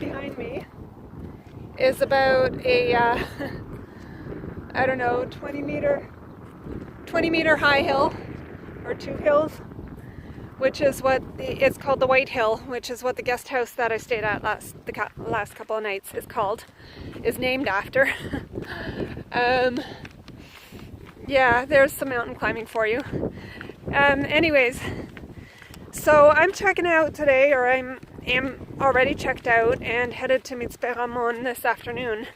behind me is about a, I don't know, 20 meter high hill, or 2 hills, which is what it's called, the White Hill, which is what the guest house that I stayed at the last couple of nights is named after. Yeah, there's some mountain climbing for you. Anyways, so I'm checking out today, or am already checked out and headed to Mitzpe Ramon this afternoon.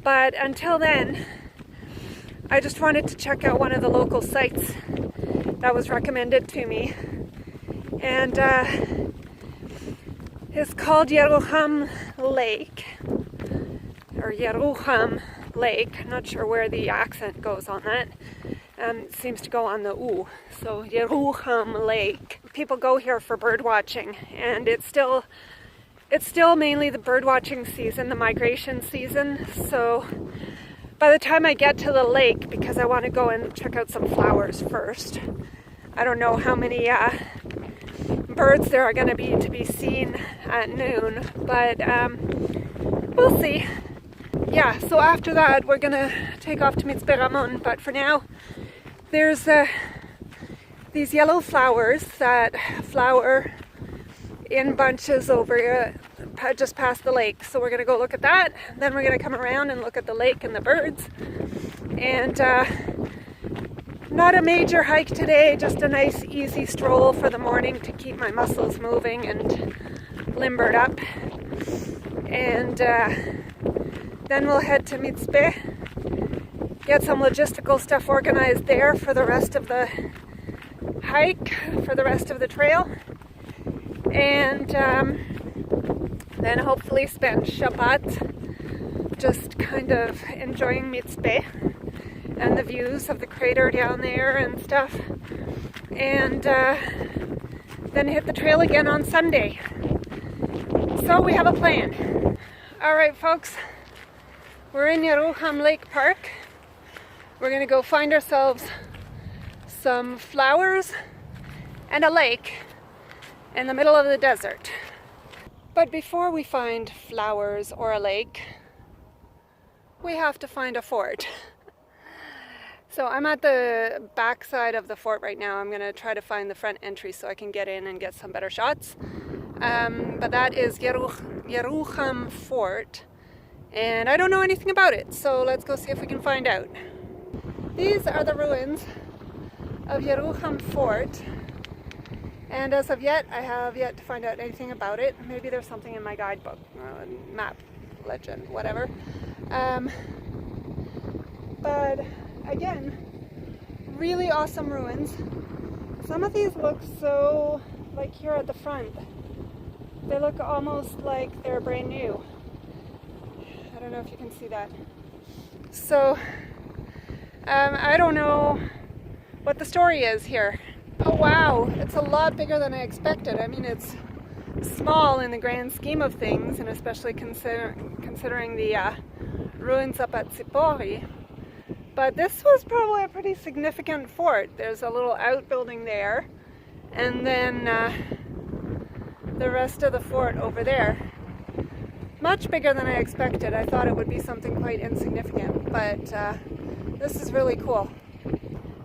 But until then, I just wanted to check out one of the local sites that was recommended to me. And it's called Yeruham Lake, or Yeruham Lake. I'm not sure where the accent goes on that. It seems to go on the U. So Yeruham Lake. People go here for bird watching, and it's still mainly the bird watching season, the migration season. So by the time I get to the lake, because I want to go and check out some flowers first, I don't know how many birds there are going to be seen at noon, but we'll see. Yeah, so after that we're going to take off to Mitzpe Ramon, but for now there's these yellow flowers that flower in bunches over just past the lake. So we're going to go look at that, then we're going to come around and look at the lake and the birds. And not a major hike today, just a nice easy stroll for the morning to keep my muscles moving and limbered up. And then we'll head to Mitzpe, get some logistical stuff organized there for the rest of the hike, for the rest of the trail. And then hopefully spend Shabbat just kind of enjoying Mitzpe and the views of the crater down there and stuff. And then hit the trail again on Sunday. So we have a plan. Alright folks, we're in Yeruham Lake Park. We're going to go find ourselves some flowers and a lake in the middle of the desert. But before we find flowers or a lake, we have to find a fort. So I'm at the back side of the fort right now. I'm going to try to find the front entry so I can get in and get some better shots. But that is Yeruham Fort, and I don't know anything about it, so let's go see if we can find out. These are the ruins of Yeruham Fort, and as of yet, I have yet to find out anything about it. Maybe there's something in my guidebook, map, legend, whatever. But again, really awesome ruins. Some of these look so, like here at the front, they look almost like they're brand new. I don't know if you can see that. So, I don't know what the story is here. Oh wow, it's a lot bigger than I expected. I mean, it's small in the grand scheme of things, and especially considering the ruins up at Sipori. But this was probably a pretty significant fort. There's a little outbuilding there, and then the rest of the fort over there. Much bigger than I expected. I thought it would be something quite insignificant, but this is really cool.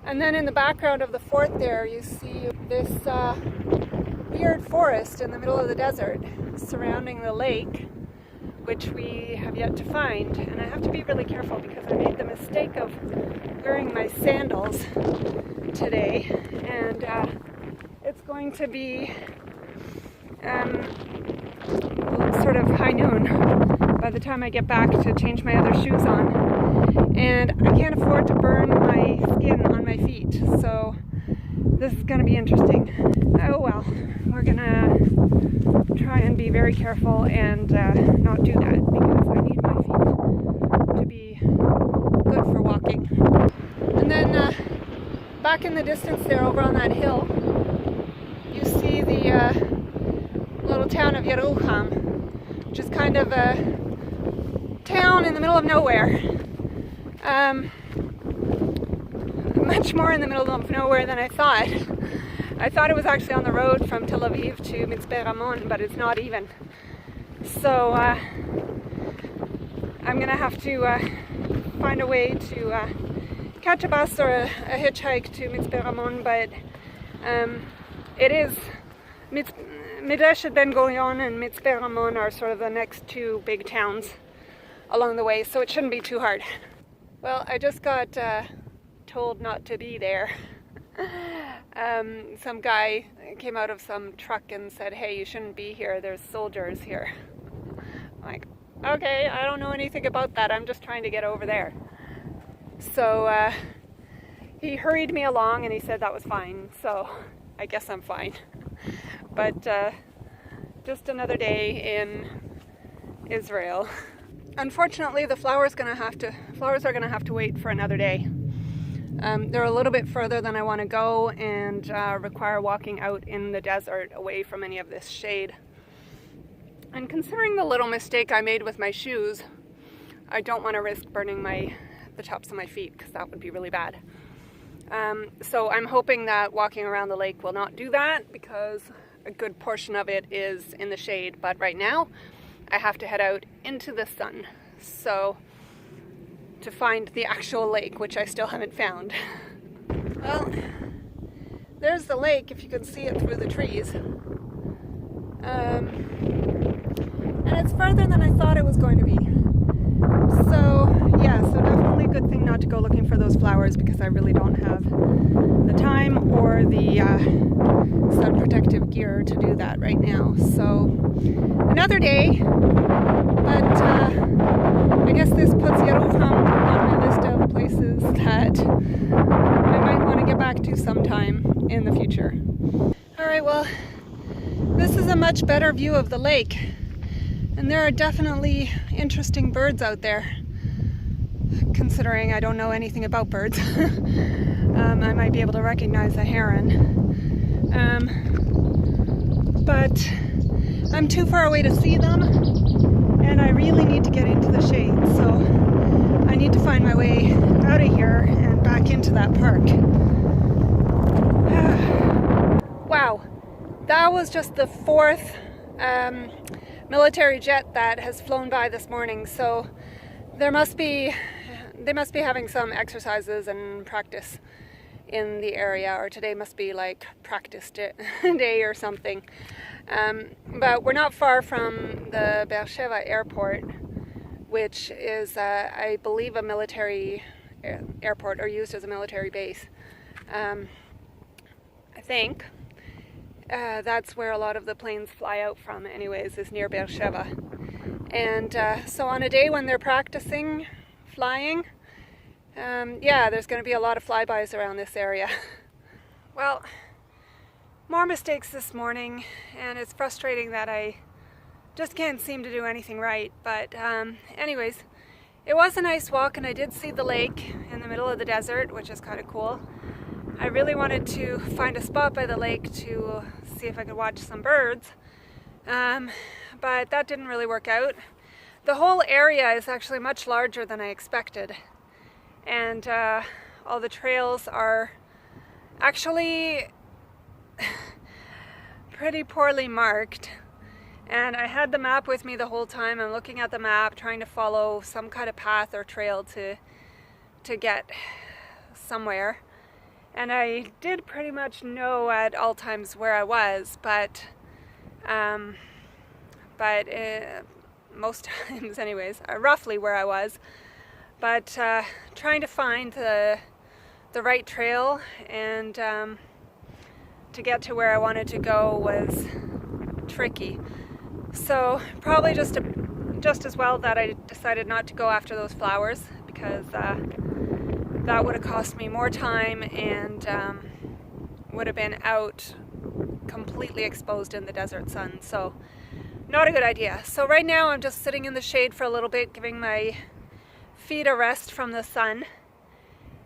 And then in the background of the fort there, you see this weird forest in the middle of the desert surrounding the lake, which we have yet to find. And I have to be really careful because I made the mistake of wearing my sandals today, and it's going to be sort of high noon by the time I get back to change my other shoes on, and I can't afford to burn my skin on my feet, so this is going to be interesting. Oh well, we're gonna try and be very careful and not do that, because I need my feet to be good for walking. And then back in the distance there, over on that hill, you see the little town of Yeruham, which is kind of a town in the middle of nowhere. Much more in the middle of nowhere than I thought. I thought it was actually on the road from Tel Aviv to Mitzpe Ramon, but it's not even. So I'm gonna have to find a way to catch a bus or a hitchhike to Mitzpe Ramon, but it is Makhtesh Ben Gurion and Mitzpe Ramon are sort of the next two big towns along the way, so it shouldn't be too hard. Well, I just got told not to be there. Some guy came out of some truck and said, "Hey, you shouldn't be here, there's soldiers here." I'm like, okay, I don't know anything about that, I'm just trying to get over there. So he hurried me along and he said that was fine, so I guess I'm fine. But just another day in Israel. Unfortunately, the flowers are gonna have to wait for another day. They're a little bit further than I want to go and require walking out in the desert away from any of this shade. And considering the little mistake I made with my shoes, I don't want to risk burning the tops of my feet, because that would be really bad. So I'm hoping that walking around the lake will not do that, because a good portion of it is in the shade. But right now, I have to head out into the sun, so to find the actual lake, which I still haven't found. Well, there's the lake, if you can see it through the trees. And it's further than I thought it was going to be. So yeah, so definitely a good thing not to go looking for those flowers, because I really don't have the time or the sun protective gear to do that right now. So another day, but I guess this puts Yeruham on my list of places that I might want to get back to sometime in the future. Alright, well, this is a much better view of the lake, and there are definitely interesting birds out there, considering I don't know anything about birds. I might be able to recognize a heron, but I'm too far away to see them, and I really need to get into the shade, so I need to find my way out of here and back into that park. Wow, that was just the fourth military jet that has flown by this morning, so they must be having some exercises and practice in the area, or today must be like practice day or something. But we're not far from the Beersheba airport, which is, I believe, a military airport, or used as a military base. I think that's where a lot of the planes fly out from anyways, is near Beersheba. And so on a day when they're practicing flying, yeah, there's going to be a lot of flybys around this area. Well, more mistakes this morning, and it's frustrating that I just can't seem to do anything right. But anyways, it was a nice walk, and I did see the lake in the middle of the desert, which is kind of cool. I really wanted to find a spot by the lake to see if I could watch some birds, but that didn't really work out. The whole area is actually much larger than I expected, and all the trails are actually pretty poorly marked. And I had the map with me the whole time. I'm looking at the map, trying to follow some kind of path or trail to get somewhere. And I did pretty much know at all times where I was, but most times anyways, roughly where I was. But trying to find the right trail and to get to where I wanted to go was tricky. So probably just as well that I decided not to go after those flowers, because that would have cost me more time and would have been out completely exposed in the desert sun. So not a good idea. So right now I'm just sitting in the shade for a little bit, giving my feet a rest from the sun,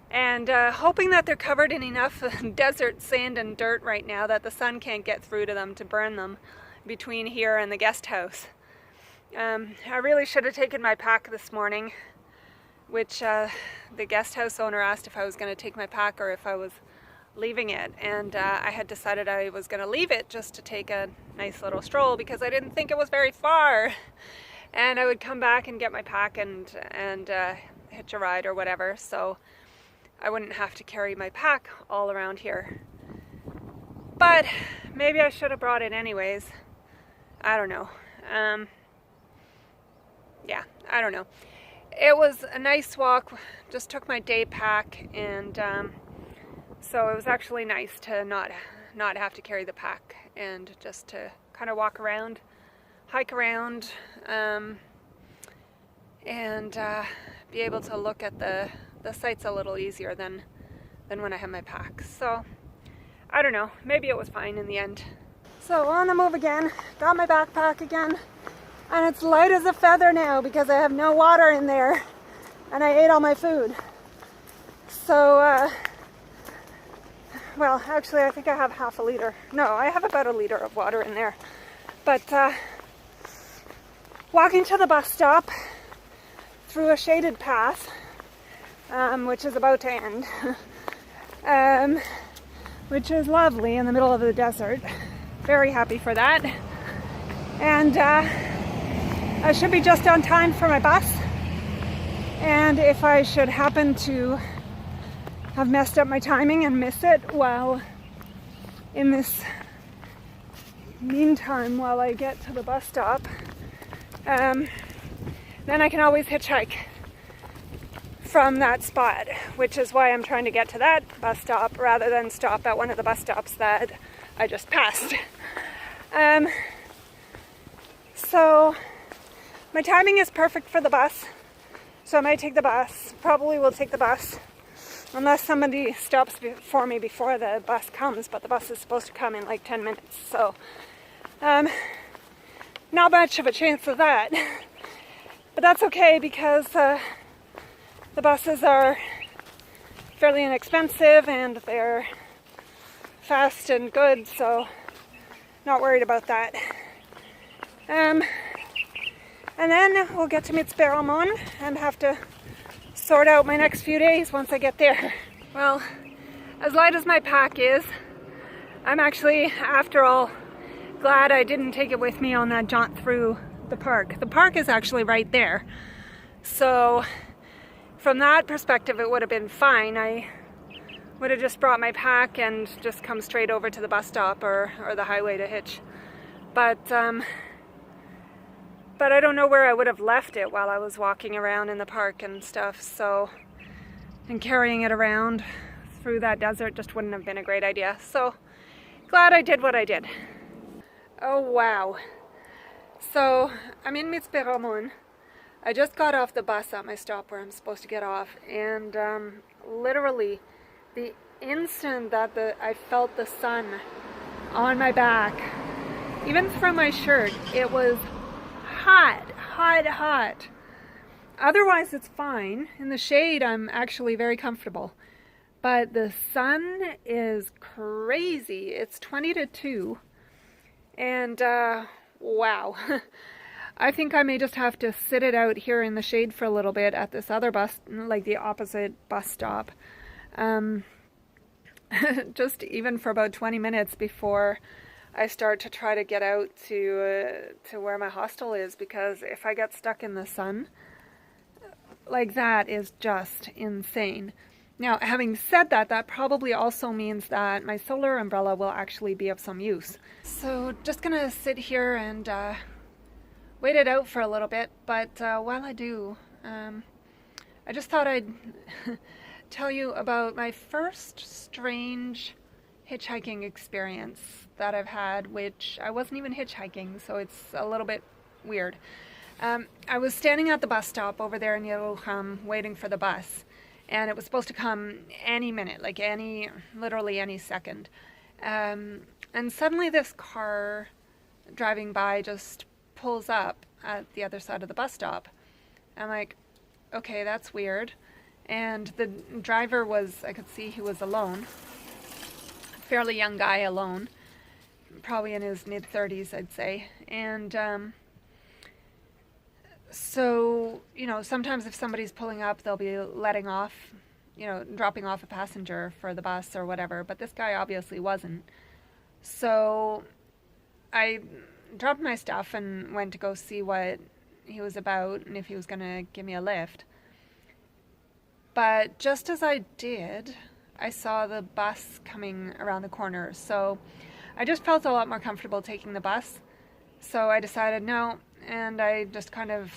and hoping that they're covered in enough desert sand and dirt right now that the sun can't get through to them to burn them between here and the guest house. I really should have taken my pack this morning, which the guest house owner asked if I was going to take my pack or if I was leaving it, and I had decided I was going to leave it just to take a nice little stroll because I didn't think it was very far, and I would come back and get my pack and hitch a ride or whatever, so I wouldn't have to carry my pack all around here. But maybe I should have brought it anyways. I don't know. Yeah, I don't know. It was a nice walk. Just took my day pack, and so it was actually nice to not have to carry the pack and just to kind of walk around, hike around, and be able to look at the sights a little easier than when I had my pack. So I don't know, maybe it was fine in the end. So on the move again, got my backpack again, and it's light as a feather now because I have no water in there and I ate all my food. So well, actually I think I have half a liter. No, I have about a liter of water in there. But walking to the bus stop through a shaded path, which is about to end, which is lovely in the middle of the desert. Very happy for that. And I should be just on time for my bus. And if I should happen to have messed up my timing and miss it while in this meantime while I get to the bus stop, then I can always hitchhike from that spot, which is why I'm trying to get to that bus stop rather than stop at one of the bus stops that I just passed. So my timing is perfect for the bus, so I might take the bus. Probably will take the bus unless somebody stops for me before the bus comes, but the bus is supposed to come in like 10 minutes, so not much of a chance of that. But that's okay because the buses are fairly inexpensive and they're fast and good, so not worried about that. And then we'll get to Mitzpe Ramon and have to sort out my next few days once I get there. Well, as light as my pack is, I'm actually, after all, glad I didn't take it with me on that jaunt through the park. The park is actually right there. So from that perspective, it would have been fine. I would have just brought my pack and just come straight over to the bus stop or the highway to hitch. But I don't know where I would have left it while I was walking around in the park and stuff, so, and carrying it around through that desert just wouldn't have been a great idea. So glad I did what I did. Oh wow. So I'm in Mitzpe Ramon. I just got off the bus at my stop where I'm supposed to get off, and literally the instant that I felt the sun on my back, even through my shirt, it was hot, hot, hot. Otherwise it's fine. In the shade I'm actually very comfortable. But the sun is crazy. It's 20 to 2. And wow. I think I may just have to sit it out here in the shade for a little bit at this other bus, like the opposite bus stop. Just even for about 20 minutes before I start to try to get out to where my hostel is, because if I get stuck in the sun, like that is just insane. Now, having said that, that probably also means that my solar umbrella will actually be of some use. So just gonna sit here and wait it out for a little bit, but while I do, I just thought I'd tell you about my first strange hitchhiking experience that I've had, which I wasn't even hitchhiking, so it's a little bit weird. I was standing at the bus stop over there in Yeruham waiting for the bus, and it was supposed to come any minute, like literally any second. And suddenly this car driving by just pulls up at the other side of the bus stop. I'm like, okay, that's weird. And the driver was, I could see he was alone. Fairly young guy alone, probably in his mid-30s, I'd say. And so, you know, sometimes if somebody's pulling up, they'll be letting off, you know, dropping off a passenger for the bus or whatever, but this guy obviously wasn't. So I dropped my stuff and went to go see what he was about and if he was going to give me a lift. But just as I did, I saw the bus coming around the corner. So I just felt a lot more comfortable taking the bus. So I decided no, and I just kind of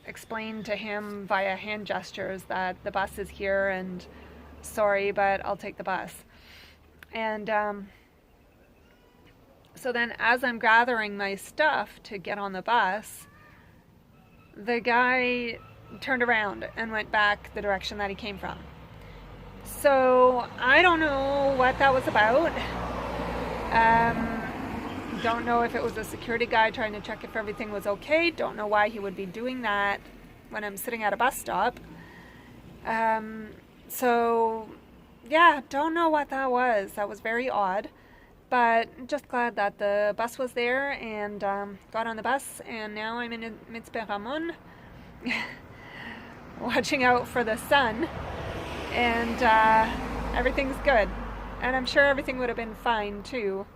explained to him via hand gestures that the bus is here and sorry, but I'll take the bus. And so then as I'm gathering my stuff to get on the bus, the guy turned around and went back the direction that he came from. So I don't know what that was about. Don't know if it was a security guy trying to check if everything was okay. Don't know why he would be doing that when I'm sitting at a bus stop. So yeah, don't know what that was. That was very odd. But just glad that the bus was there and got on the bus, and now I'm in Mitzpe Ramon watching out for the sun, and everything's good. And I'm sure everything would have been fine too.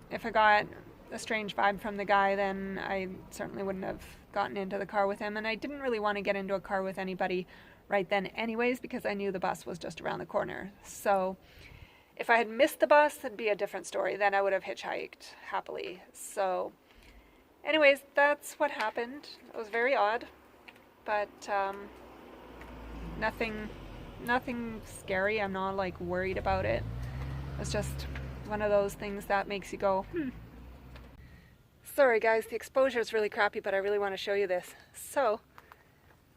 If I got a strange vibe from the guy, then I certainly wouldn't have gotten into the car with him, and I didn't really want to get into a car with anybody right then anyways because I knew the bus was just around the corner. So if I had missed the bus, it'd be a different story. Then I would have hitchhiked happily. So anyways, that's what happened. It was very odd, but nothing scary. I'm not like worried about it. It's just one of those things that makes you go, Sorry guys, the exposure is really crappy, but I really want to show you this. So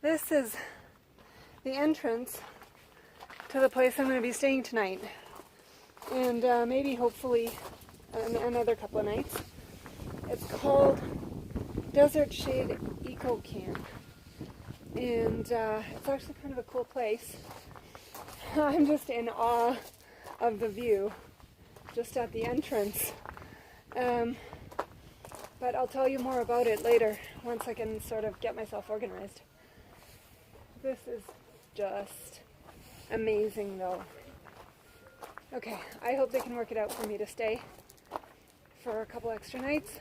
this is the entrance to the place I'm going to be staying tonight. And maybe hopefully another couple of nights. It's called Desert Shade Eco Camp, and it's actually kind of a cool place. I'm just in awe of the view just at the entrance, but I'll tell you more about it later once I can sort of get myself organized. This is just amazing though. Okay, I hope they can work it out for me to stay for a couple extra nights.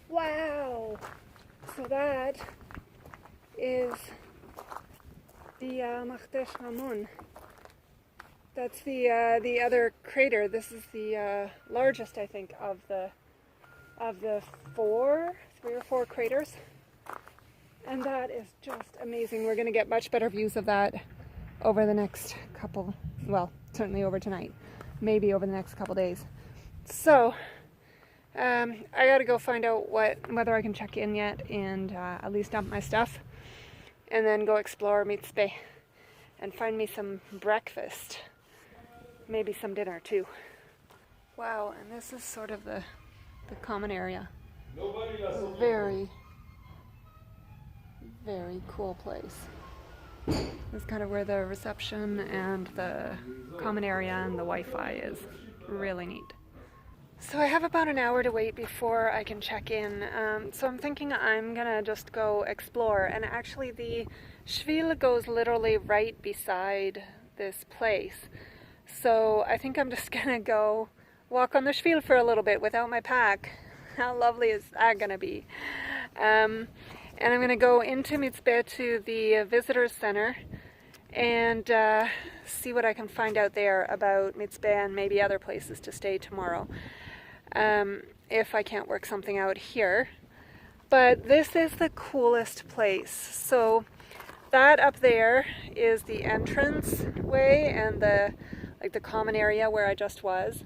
Wow! So that is the Makhtesh Ramon. That's the other crater. This is the largest, I think, of the three or four craters. And that is just amazing. We're going to get much better views of that over the next couple, well, certainly over tonight. Maybe over the next couple days. So I gotta go find out whether I can check in yet and at least dump my stuff, and then go explore Mitzpe and find me some breakfast, maybe some dinner too. Wow, and this is sort of the common area. Very, very cool place. It's kind of where the reception and the common area and the Wi-Fi is. Really neat. So I have about an hour to wait before I can check in. So I'm thinking I'm gonna just go explore. And actually the Shvil goes literally right beside this place. So I think I'm just gonna go walk on the Shvil for a little bit without my pack. How lovely is that gonna be? And I'm going to go into Mitzpe to the Visitors Center and see what I can find out there about Mitzpe and maybe other places to stay tomorrow, if I can't work something out here. But this is the coolest place. So that up there is the entrance way and the common area where I just was.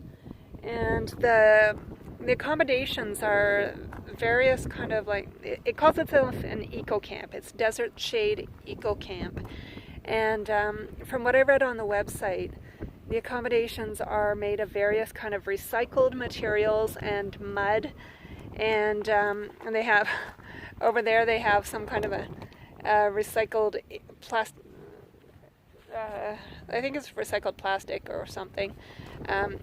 And the accommodations are various kind of it calls itself an eco camp. It's Desert Shade Eco Camp. And from what I read on the website, the accommodations are made of various kind of recycled materials and mud. And they have, over there they have some kind of a recycled plastic, I think it's recycled plastic or something,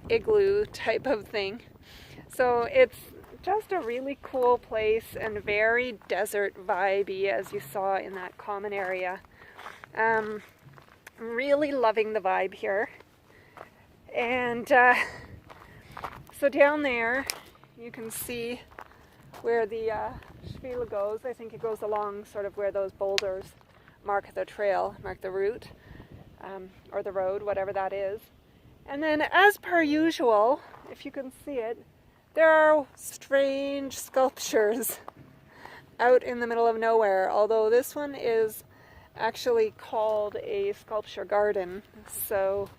igloo type of thing. So it's just a really cool place and very desert vibey, as you saw in that common area. really loving the vibe here. And so down there, you can see where the Shvil goes. I think it goes along sort of where those boulders mark the trail, mark the route, or the road, whatever that is. And then, as per usual, if you can see it, there are strange sculptures out in the middle of nowhere, although this one is actually called a sculpture garden. So,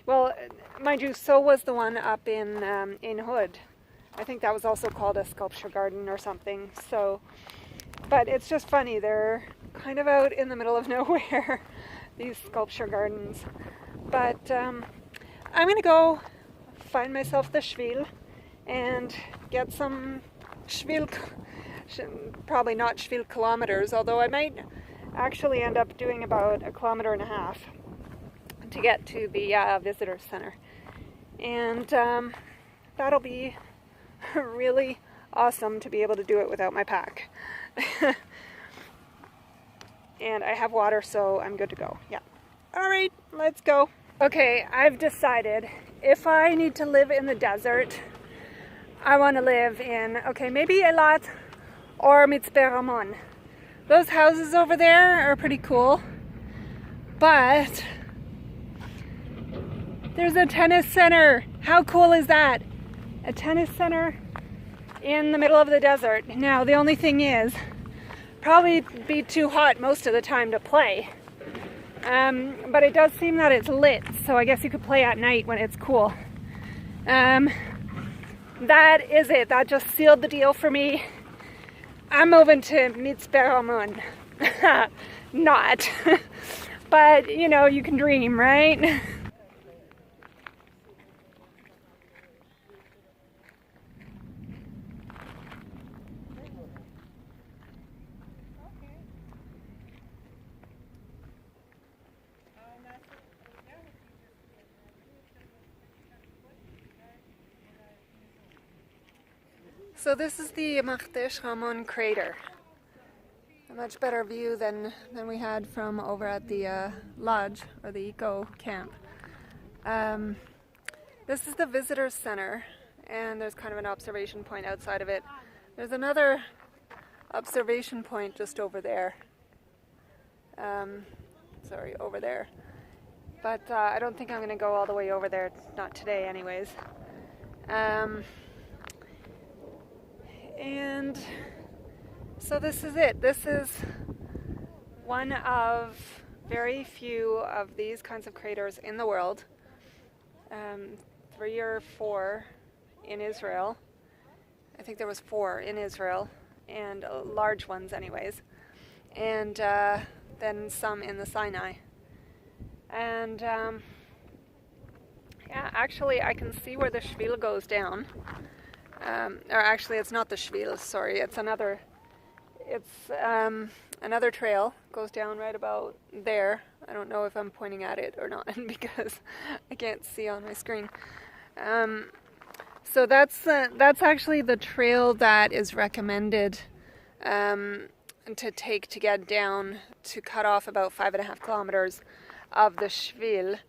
well, mind you, so was the one up in Hood. I think that was also called a sculpture garden or something. So, but it's just funny, they're kind of out in the middle of nowhere, these sculpture gardens. But I'm gonna go find myself the Shvil and get some Shvil, probably not Shvil kilometers, although I might actually end up doing about 1.5 kilometers to get to the visitor center. And that'll be really awesome to be able to do it without my pack. And I have water, so I'm good to go. Yeah. All right, let's go. Okay, I've decided if I need to live in the desert, I want to live in, maybe Eilat or Mitzpe Ramon. Those houses over there are pretty cool, but there's a tennis center. How cool is that? A tennis center in the middle of the desert. Now, the only thing is, probably be too hot most of the time to play. But it does seem that it's lit, so I guess you could play at night when it's cool. That is it. That just sealed the deal for me. I'm moving to Mitzpe Ramon. Not. But, you know, you can dream, right? So this is the Makhtesh Ramon crater. A much better view than we had from over at the lodge, or the eco camp. This is the visitor center, and there's kind of an observation point outside of it. There's another observation point just over there. Over there. But I don't think I'm going to go all the way over there, not today anyways. And so this is it. This is one of very few of these kinds of craters in the world. 3 or 4 in Israel. I think there was 4 in Israel, and large ones anyways. And then some in the Sinai. And yeah, actually I can see where the Shvil goes down. Or actually, it's not the Shvil, sorry. It's another trail. Goes down right about there. I don't know if I'm pointing at it or not because I can't see on my screen. So that's actually the trail that is recommended to take to get down to cut off about 5.5 kilometers of the Shvil.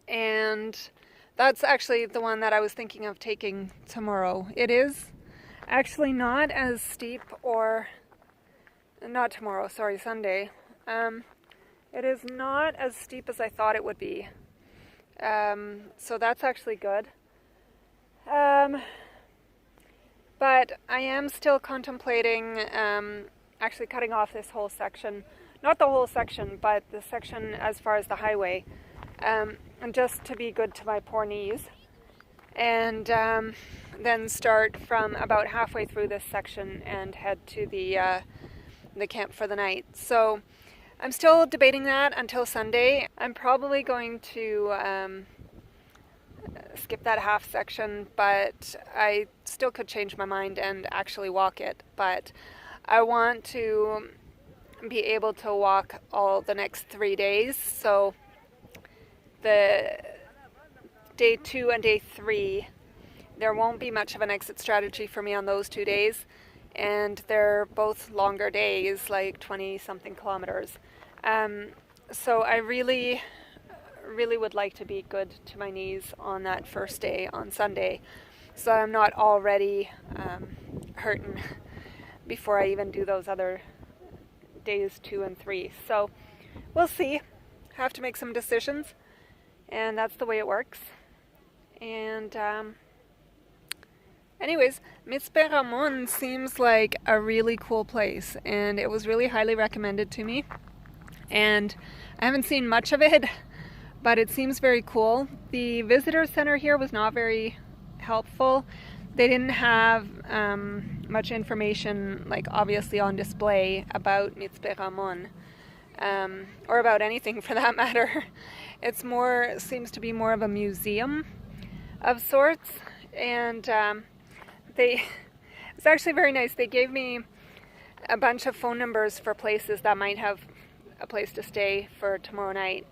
And that's actually the one that I was thinking of taking tomorrow. It is actually not as steep, or not tomorrow, sorry, Sunday. It is not as steep as I thought it would be. So that's actually good. But I am still contemplating actually cutting off this whole section. Not the whole section, but the section as far as the highway. And just to be good to my poor knees, and then start from about halfway through this section and head to the camp for the night. So I'm still debating that until Sunday. I'm probably going to skip that half section, but I still could change my mind and actually walk it. But I want to be able to walk all the next 3 days, so the day 2 and day 3, there won't be much of an exit strategy for me on those 2 days. and they're both longer days, like 20 something kilometers. So I really would like to be good to my knees on that first day on Sunday, so I'm not already hurting before I even do those other days 2 and 3. So we'll see. Have to make some decisions, and that's the way it works. And anyways, Mitzpe Ramon seems like a really cool place, and it was really highly recommended to me. And I haven't seen much of it, but it seems very cool. The visitor center here was not very helpful. They didn't have much information, like obviously on display, about Mitzpe Ramon, or about anything for that matter. It's more, seems to be more of a museum of sorts, and it's actually very nice. They gave me a bunch of phone numbers for places that might have a place to stay for tomorrow night.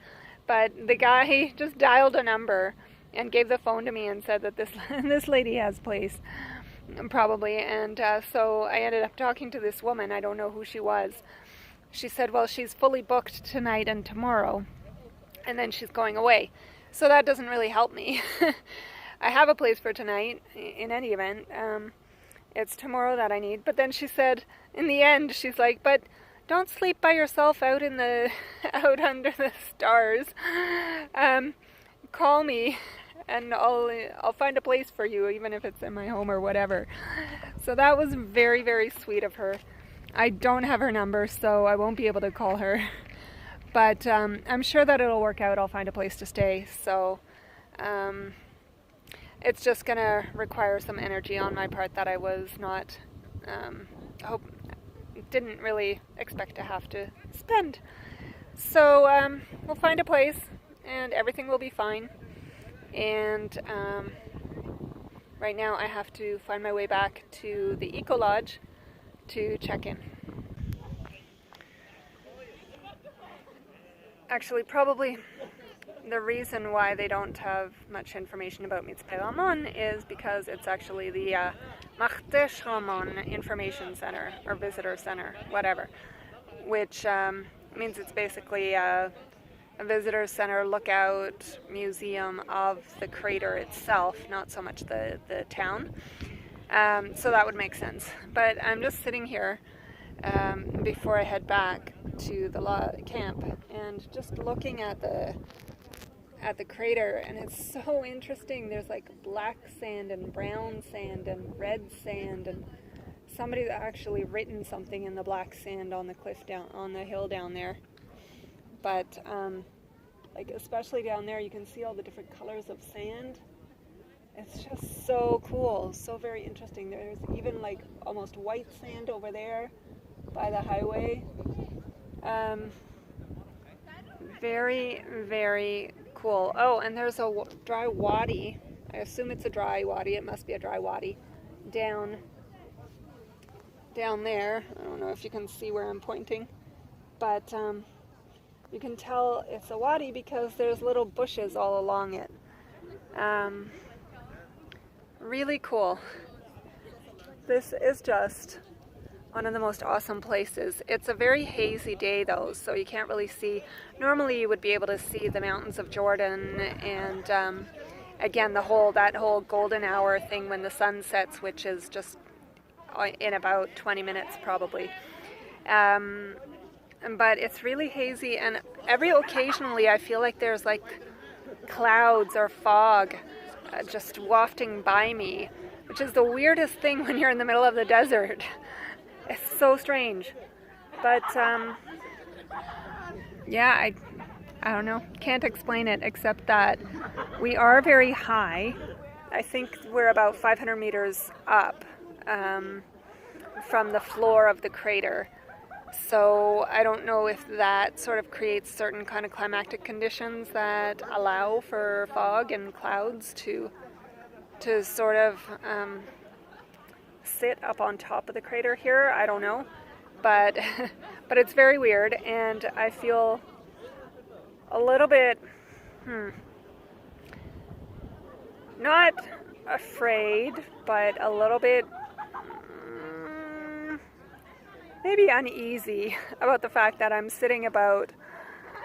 But the guy just dialed a number and gave the phone to me and said that this lady has a place, probably. And so I ended up talking to this woman. I don't know who she was. She said, well, she's fully booked tonight and tomorrow, and then she's going away. So that doesn't really help me. I have a place for tonight, in any event. It's tomorrow that I need. But then she said, in the end, she's like, but don't sleep by yourself out under the stars. Call me, and I'll find a place for you, even if it's in my home or whatever. So that was very, very sweet of her. I don't have her number, so I won't be able to call her. But I'm sure that it'll work out. I'll find a place to stay. So it's just going to require some energy on my part that I was not, didn't really expect to have to spend. So we'll find a place, and everything will be fine. And right now I have to find my way back to the Eco Lodge to check in. Actually, probably the reason why they don't have much information about Mitzpe Ramon is because it's actually the Makhtesh Ramon Information Center, or Visitor Center, whatever, which means it's basically a visitor center, lookout, museum of the crater itself, not so much the town. So that would make sense. But I'm just sitting here before I head back to the camp and just looking at the crater, and it's so interesting. There's like black sand and brown sand and red sand, and somebody's actually written something in the black sand on the cliff down on the hill down there. But like especially down there, you can see all the different colors of sand. It's just so cool, so very interesting. There's even like almost white sand over there by the highway. Very, very cool. Oh, and there's a dry wadi. I assume it's a dry wadi. It must be a dry wadi down there. I don't know if you can see where I'm pointing, but you can tell it's a wadi because there's little bushes all along it. Really cool. This is just one of the most awesome places. It's a very hazy day though, so you can't really see. Normally you would be able to see the mountains of Jordan and again that whole golden hour thing when the sun sets, which is just in about 20 minutes probably. But it's really hazy, and occasionally I feel like there's like clouds or fog just wafting by me, which is the weirdest thing when you're in the middle of the desert. It's so strange. But yeah, I don't know, can't explain it except that we are very high. I think we're about 500 meters up from the floor of the crater. So I don't know if that sort of creates certain kind of climatic conditions that allow for fog and clouds to sort of sit up on top of the crater here. I don't know, but it's very weird, and I feel a little bit not afraid, but a little bit maybe uneasy about the fact that I'm sitting about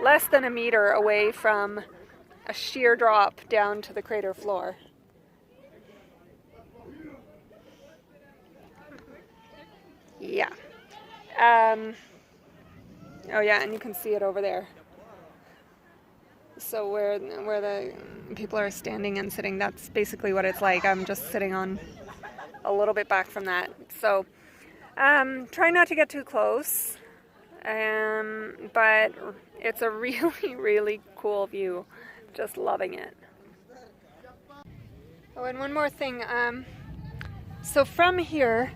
less than a meter away from a sheer drop down to the crater floor. Yeah. Oh yeah, and you can see it over there. So where the people are standing and sitting, that's basically what it's like. I'm just sitting on a little bit back from that. So try not to get too close. But it's a really, really cool view. Just loving it. Oh, and one more thing. So from here,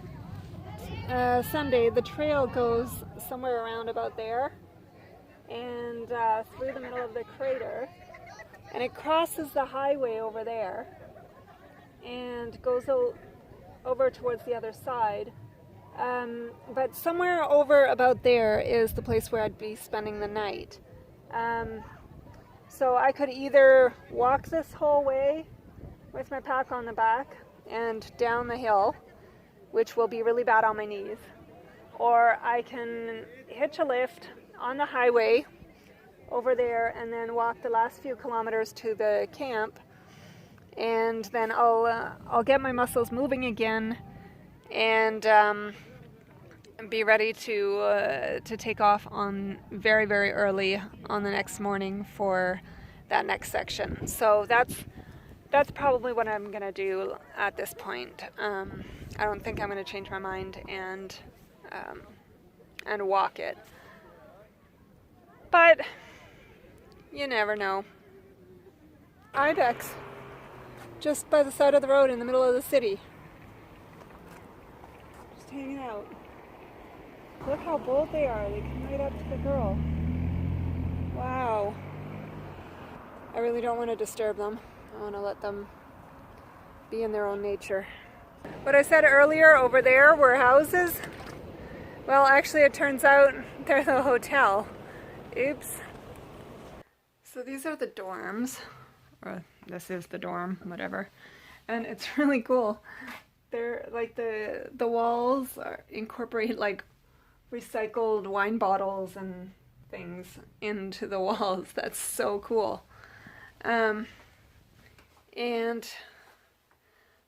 Sunday, the trail goes somewhere around about there and through the middle of the crater, and it crosses the highway over there and goes over towards the other side. But somewhere over about there is the place where I'd be spending the night. So I could either walk this whole way with my pack on the back and down the hill, which will be really bad on my knees, or I can hitch a lift on the highway over there and then walk the last few kilometers to the camp, and then I'll get my muscles moving again and be ready to take off on very, very early on the next morning for that next section. So that's probably what I'm gonna do at this point. I don't think I'm gonna change my mind and walk it, but you never know. Ibex, just by the side of the road in the middle of the city, just hanging out. Look how bold they are. They come right up to the girl. Wow. I really don't want to disturb them. I want to let them be in their own nature. What I said earlier over there were houses. Well, actually it turns out they're the hotel. Oops. So these are the dorms, or this is the dorm, whatever. And it's really cool. They're like the walls incorporate like recycled wine bottles and things into the walls. That's so cool. And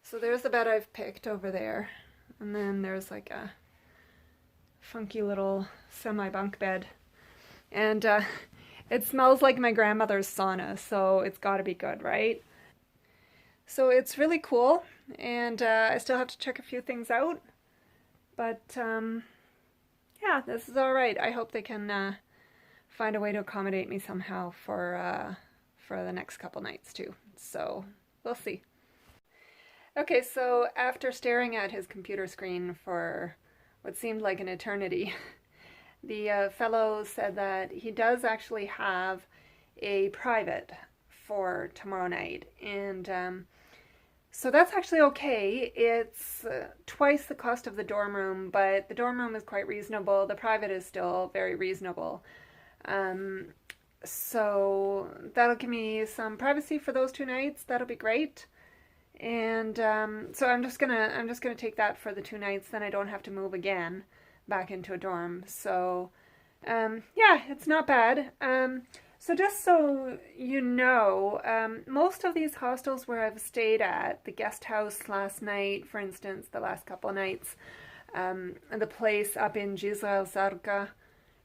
so there's the bed I've picked over there, and then there's like a funky little semi-bunk bed, and it smells like my grandmother's sauna, so it's got to be good, right? So it's really cool, and I still have to check a few things out, but yeah, this is all right. I hope they can find a way to accommodate me somehow for the next couple nights too. So we'll see. Okay, so after staring at his computer screen for what seemed like an eternity, the fellow said that he does actually have a private for tomorrow night, and so that's actually okay. It's twice the cost of the dorm room, but the dorm room is quite reasonable. The private is still very reasonable. So that'll give me some privacy for those 2 nights. That'll be great. And so I'm just gonna take that for the 2 nights. Then I don't have to move again back into a dorm. So yeah, it's not bad. So just so you know, most of these hostels where I've stayed at, the guest house last night, for instance, the last couple of nights, the place up in Jizra Zarqa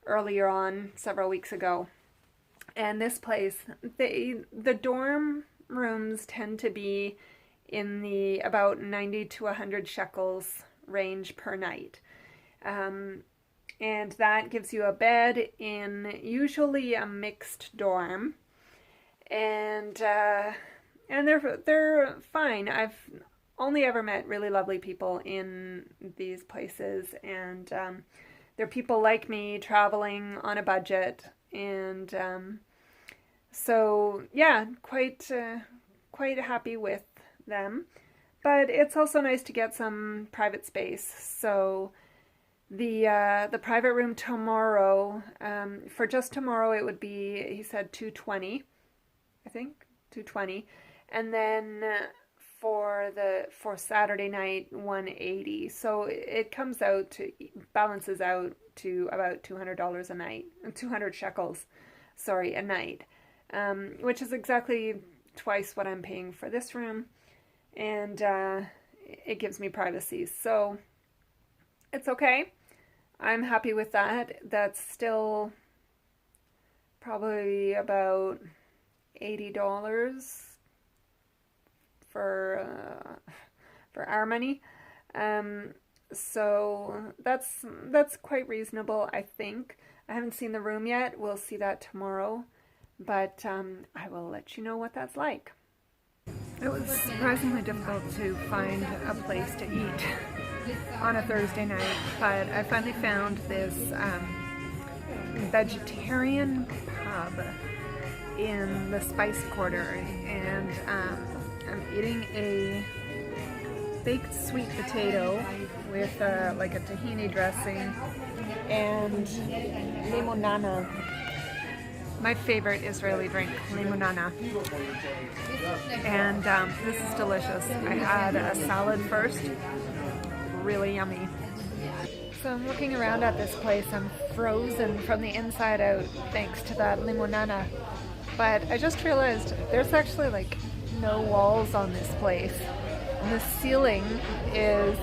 earlier on, several weeks ago, and this place, the dorm rooms tend to be in the about 90 to 100 shekels range per night. And that gives you a bed in usually a mixed dorm, and they're fine. I've only ever met really lovely people in these places, and they're people like me traveling on a budget, and so yeah, quite happy with them. But it's also nice to get some private space. So the private room tomorrow, for just tomorrow, it would be, he said, $220, I think, $220, and then for Saturday night 180. So it comes out to balances out to about $200 a night, 200 shekels, sorry, a night, which is exactly twice what I'm paying for this room, and it gives me privacy. So it's okay. I'm happy with that. That's still probably about $80 for our money. So that's quite reasonable, I think. I haven't seen the room yet. We'll see that tomorrow, but I will let you know what that's like. It was surprisingly difficult to find a place to eat on a Thursday night, but I finally found this vegetarian pub in the Spice Quarter, and I'm eating a baked sweet potato with like a tahini dressing and limonana. My favorite Israeli drink, limonana. And this is delicious. I had a salad first, really yummy. So I'm looking around at this place. I'm frozen from the inside out thanks to that limonana. But I just realized there's actually like no walls on this place. And the ceiling is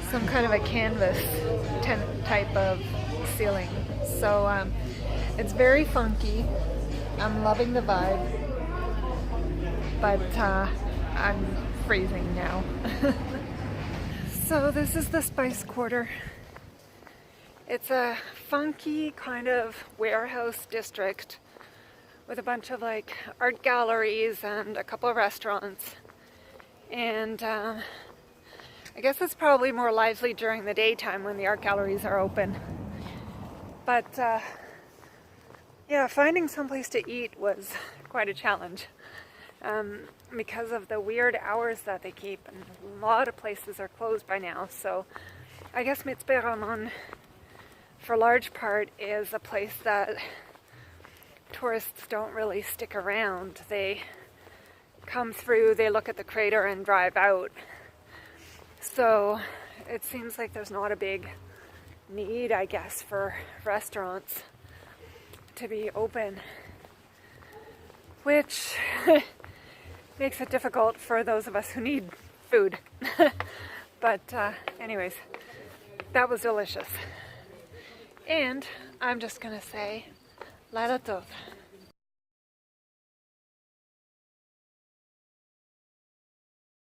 some kind of a canvas tent type of ceiling. So it's very funky. I'm loving the vibe, but I'm freezing now. So this is the Spice Quarter. It's a funky kind of warehouse district with a bunch of like art galleries and a couple of restaurants. And I guess it's probably more lively during the daytime when the art galleries are open. But yeah, finding someplace to eat was quite a challenge because of the weird hours that they keep, and a lot of places are closed by now. So I guess Mitzpe Ramon, for large part, is a place that tourists don't really stick around. They come through, they look at the crater and drive out. So it seems like there's not a big need, I guess, for restaurants to be open, which makes it difficult for those of us who need food. But anyways, that was delicious. And I'm just gonna say, Laila Tov.